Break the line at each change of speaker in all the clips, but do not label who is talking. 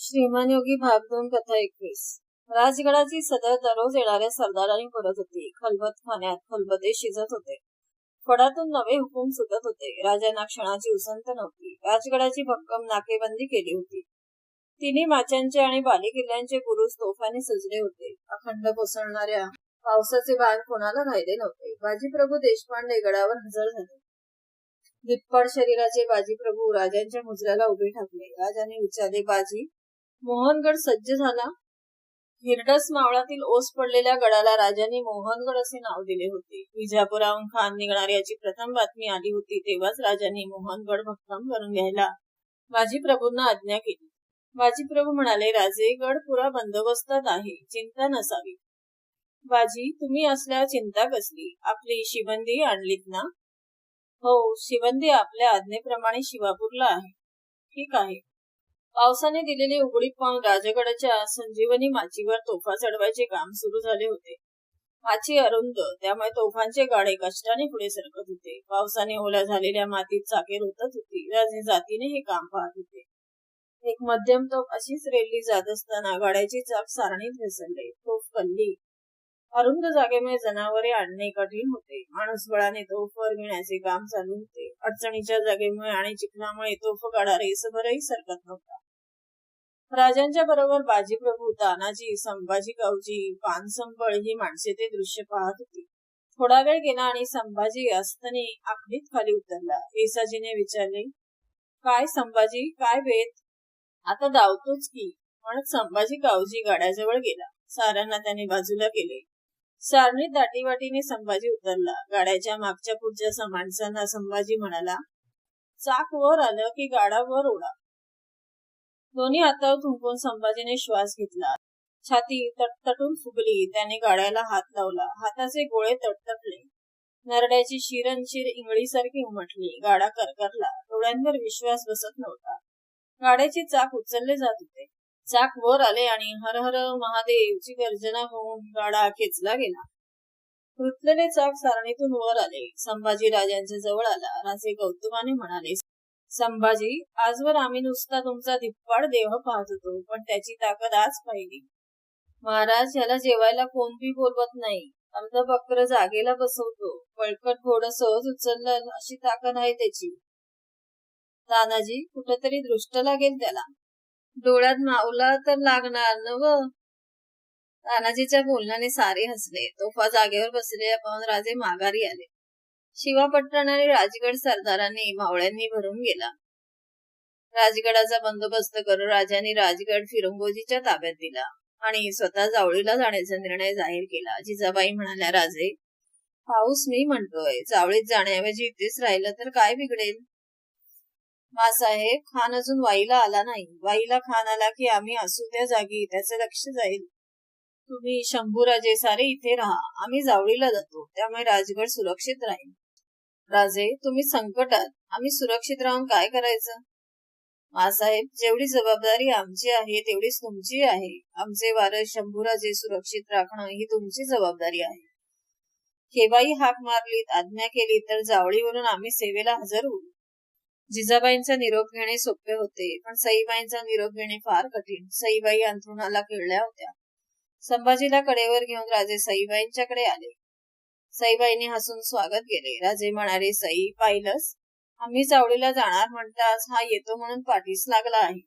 श्रीमान योगी भाग 2 कथा 21. राजगडाची सदर दररोज येणाऱ्या सरदारांनी परत होती. खलबत खाण्यात खलबते शिजत होते. फडातून नवे हुकूम सुटत होते. राजांना क्षणाची उसंत नव्हती. राजगडाची भक्कम नाकेबंदी केली होती. तिन्ही माचांचे आणि बालेकिल्ल्यांचे बुरुज तोफाने सजले होते. अखंड कोसळणाऱ्या पावसाचे बाण कोणाला राहिले नव्हते. बाजीप्रभू देशपांडे गडावर हजर झाले. दिप्पाड शरीराचे बाजीप्रभू राजांच्या मुजऱ्याला उभे ठाकले. राजाने विचारले, बाजी, मोहनगड सज्ज झाला? हिरडस मावळातील ओस पडलेल्या गडाला राजांनी मोहनगड असे नाव दिले होते. विजापुराहून खान निघणार याची प्रथम बातमी आली होती. तेव्हाच राजांनी मोहनगड भक्कम करून घ्यायला बाजीप्रभूंना आज्ञा केली. बाजीप्रभू म्हणाले, राजे, गड पुरा बंदोबस्तात आहे, चिंता नसावी. बाजी, तुम्ही असल्यावर चिंता कसली? आपली शिबंदी आणलीत ना? हो, शिबंदी आपल्या आज्ञेप्रमाणे शिवापूरला आहे. ठीक आहे. पावसाने दिलेली उघडीप पाहून राजगडाच्या संजीवनी माचीवर तोफा चढवायचे काम सुरू झाले होते. माची अरुंद, त्यामुळे तोफांचे गाडे कष्टाने पुढे सरकत होते. पावसाने ओल्या झालेल्या मातीत चाके रोतत होती. राजे जातीने हे काम पाहत होते. एक मध्यम तोफ अशीच रेलली जात असताना गाड्याची चाक सारणीत घसरले. तोफ कल्ली. अरुंद जागेमुळे जनावरे आणणे कठीण होते. माणूसबळाने तोफ वर घेण्याचे काम चालू होते. अडचणीच्या जागेमुळे आणि चिखलामुळे तोफ गाडा रेसभरही सरकत नव्हता. राजांच्या बरोबर बाजीप्रभू, तानाजी, संभाजी गावजी, पानसंबळ ही माणसे ते दृश्य पाहत होती. थोडा वेळ गेला आणि संभाजी असतानी आखडीत खाली उतरला. येसाजीने विचारले, काय संभाजी, काय बेत? आता धावतोच की, म्हणत संभाजी गावजी गाड्याजवळ गेला. साऱ्यांना त्याने बाजूला केले. सारणीत दाटीवाटीने संभाजी उतरला. गाड्याच्या मागच्या पुढच्या माणसांना संभाजी म्हणाला, चाक वर आलं की गाडा वर ओढा. दोन्ही हातावर थुंकून संभाजीने श्वास घेतला. छाती तटतटून फुगली. त्याने गाड्याला हात लावला. हाताचे गोळे तटतटले. नरड्याची शिरनशीर इंगळीसारखी उमटली. गाडा करकरला. डोळ्यांवर विश्वास बसत नव्हता. गाड्याचे चाक उचलले जात होते. चाक वर आले आणि हर हर महादेवची गर्जना होऊन गाडा खेचला गेला. रुतलेले चाक सारणीतून वर आले. संभाजी राजांच्या जवळ आला. राजे कौतुकाने म्हणाले, संभाजी, आजवर आम्ही नुसता तुमचा दिप्पाड देह पाहत होतो, पण त्याची ताकद आज पाहिली. महाराज, याला जेवायला कोण बी बोलवत नाही. अर्ध बकर जागेला बसवतो. बळकट घोडं सहज उचललं अशी ताकद आहे त्याची. तानाजी, कुठेतरी दृष्ट लागेल त्याला. डोळ्यात मावला तर लागणार नव. तानाजीच्या बोलण्याने सारे हसले. तोफा जागेवर बसलेल्या पाहून राजे माघारी आले. शिवापट्टण आणि राजगड सरदारांनी मावळ्यांनी भरून गेला. राजगडाचा बंदोबस्त करून राजांनी राजगड फिरंगोजीच्या ताब्यात दिला आणि स्वतः जावळीला जाण्याचा निर्णय जाहीर केला. जिजाबाई म्हणाल्या, राजे, पाऊस मी म्हणतोय, जावळीत जाण्याऐवजी इथेच राहिलं तर काय बिघडेल? मासाहेब, खान अजून वाईला आला नाही. वाईला खान आला की आम्ही असू त्या जागी त्याचं लक्ष जाईल. तुम्ही शंभूराजे सारे इथे राहा. आम्ही जावळीला जातो, त्यामुळे राजगड सुरक्षित राहील. राजे, तुम्ही संकटात, आम्ही सुरक्षित राहून काय करायचं? मासाहेब, जेवढी जबाबदारी आमची आहे तेवढीच तुमची आहे. आमचे वारस शंभूराजे सुरक्षित राखणं ही तुमची जबाबदारी आहे. केव्हाही हाक मारलीत, आज्ञा केली तर जावळीवरून आम्ही सेवेला हजर होऊ. जिजाबाईंचा निरोप घेणे सोपे होते, पण सईबाईंचा निरोप घेणे फार कठीण. सईबाई अंथरुणाला खिळल्या होत्या. संभाजीला कडेवर घेऊन राजे सईबाईंच्याकडे आले. सईबाईंनी हसून स्वागत केले. राजे म्हणाले, सई, पाहिलंस, आम्ही जावळीला जाणार म्हणताच हा येतो म्हणून पाठीस लागला आहे.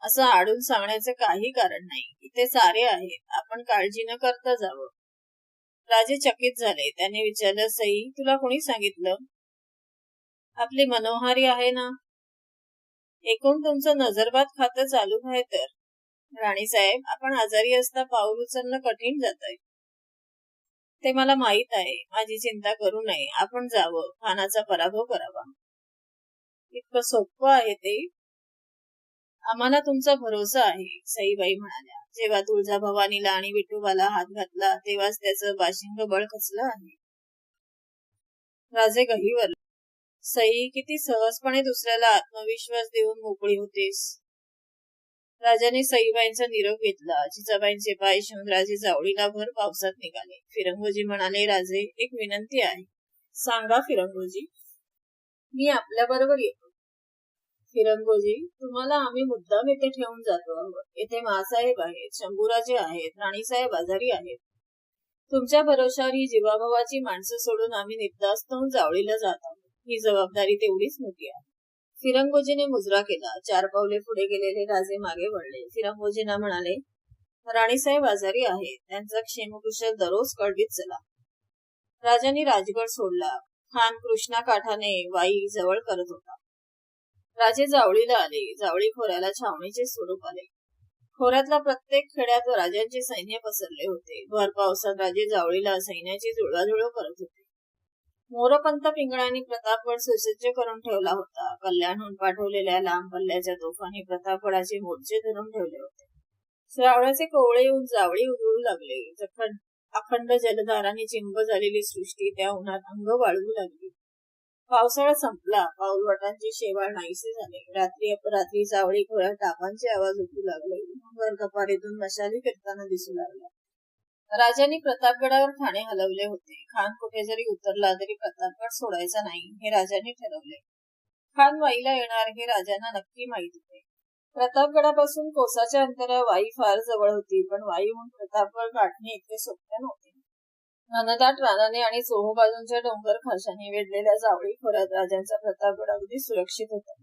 असं आडून सांगण्याचं काही कारण नाही. इथे सारे आहेत, आपण काळजी न करता जावं. राजे चकित झाले. त्याने विचारलं, सई, तुला कोणी सांगितलं? आपली मनोहारी आहे ना. एकूण तुमचं नजरबाद खातं चालू आहे तर. राणीसाहेब, आपण आजारी असता पाऊल उचलणं कठीण जात आहे. ते मला माहित आहे. माझी चिंता करू नये. आपण जावं, खानाचा पराभव करावा. इतकं सोपं आहे ते? आम्हाला तुमचा भरोसा आहे, सईबाई म्हणाल्या. जेव्हा तुळजाभवानीला आणि विठोबाला हात घातला तेव्हाच त्याचं बाशिंग बळ खचलं आहे. राजे गहिवरले. सई, किती सहजपणे दुसऱ्याला आत्मविश्वास देऊन मोकळी होतेस. राजाने सईबाईंचा निरोप घेतला. जिजाबाईंचे पाय शिवून राजे जावळीला भर पावसात निघाले. फिरंगोजी म्हणाले, राजे, एक विनंती आहे. सांगा फिरंगोजी. मी आपल्या बरोबर येतो. फिरंगोजी, तुम्हाला आम्ही मुद्दाम इथे ठेवून जातो आहोत. येथे मासाहेब आहेत, शंभूराजे आहेत, राणीसाहेब आजारी आहेत. तुमच्या भरोशावर ही जीवाभावाची माणसं सोडून आम्ही निर्धास्त होऊन जावळीला जात आहोत. ही जबाबदारी तेवढीच मोठी आहे. फिरंगोजीने मुजरा केला. 4 पावले पुढे गेलेले राजे मागे वळले. फिरंगोजींना म्हणाले, राणीसाहेब आजारी आहेत. त्यांचा क्षेमकुशल दररोज कळवीत चला. राजांनी राजगड सोडला. खान कृष्णा काठाने वाई जवळ करत होता. राजे जावळीला आले. जावळी खोऱ्याला छावणीचे स्वरूप आले. खोऱ्यातल्या प्रत्येक खेड्यात राजांचे सैन्य पसरले होते. भर पावसात राजे जावळीला सैन्याची जुळवाजुळव करत होते. मोरपंत पिंगळांनी प्रतापगड सुसज्ज करून ठेवला होता. कल्याणहून पाठवलेल्या लांब पल्ल्याच्या तोफांनी प्रतापगडाचे मोर्चे धरून ठेवले होते. श्रावणाचे कोवळे येऊन जावळी उजळू लागले. अखंड जलधारांनी चिंब झालेली सृष्टी त्या उन्हात अंग वाळवू लागली. पावसाळा संपला. पाऊलवाटांची शेवाळ नाहीसे झाले. रात्री अपरात्री जावळी खोऱ्यात टापांचे आवाज उठू लागले. डोंगर कपारीतून मशाली फिरताना दिसू लागल्या. राजांनी प्रतापगडावर ठाणे हलवले होते. खान कुठे जरी उतरला तरी प्रतापगड सोडायचा नाही हे राजांनी ठरवले. खान वाईला येणार हे राजांना नक्की माहित होते. प्रतापगडापासून कोसाच्या अंतरावर वाई फार जवळ होती, पण वाईहून प्रतापगड गाठणे इतके सोपे नव्हते. घनदाट रानाने आणि चोहो बाजूंच्या डोंगर खाशाने वेढलेल्या जावळी खोऱ्यात राजांचा प्रतापगड अगदी सुरक्षित होता.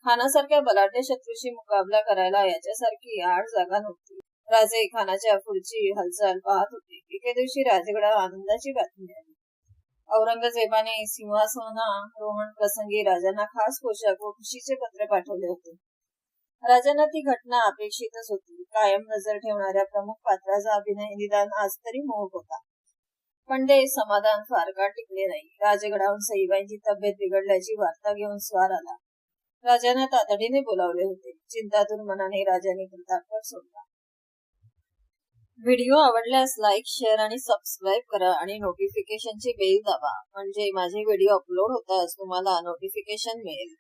खानासारख्या बलाढ्य शत्रूशी मुकाबला करायला याच्यासारखी आड जागा नव्हती. राजे खानाच्या पुढची हालचाल पाहत होते. एके दिवशी राजगडावर आनंदाची बातमी आली. औरंगजेबाने सिंहासनारोहण प्रसंगी राजांना खास पोशाख व खुशीचे पत्र पाठवले होते. राजांना ती घटना अपेक्षितच होती. कायम नजर ठेवणाऱ्या प्रमुख पात्राचा अभिनय निदान आज तरी मोहक होता. पण ते समाधान फार काळ टिकले नाही. राजगडाहून सईबाईंची तब्येत बिघडल्याची वार्ता घेऊन स्वार आला. राजांना तातडीने बोलावले होते. चिंतातूर मनाने राजांनी प्रतापगड सोडला. व्हिडिओ आवडल्यास लाईक, शेअर आणि सबस्क्राईब करा आणि नोटिफिकेशनची बेल दाबा, म्हणजे माझे व्हिडिओ अपलोड होताच तुम्हाला नोटिफिकेशन मिळेल.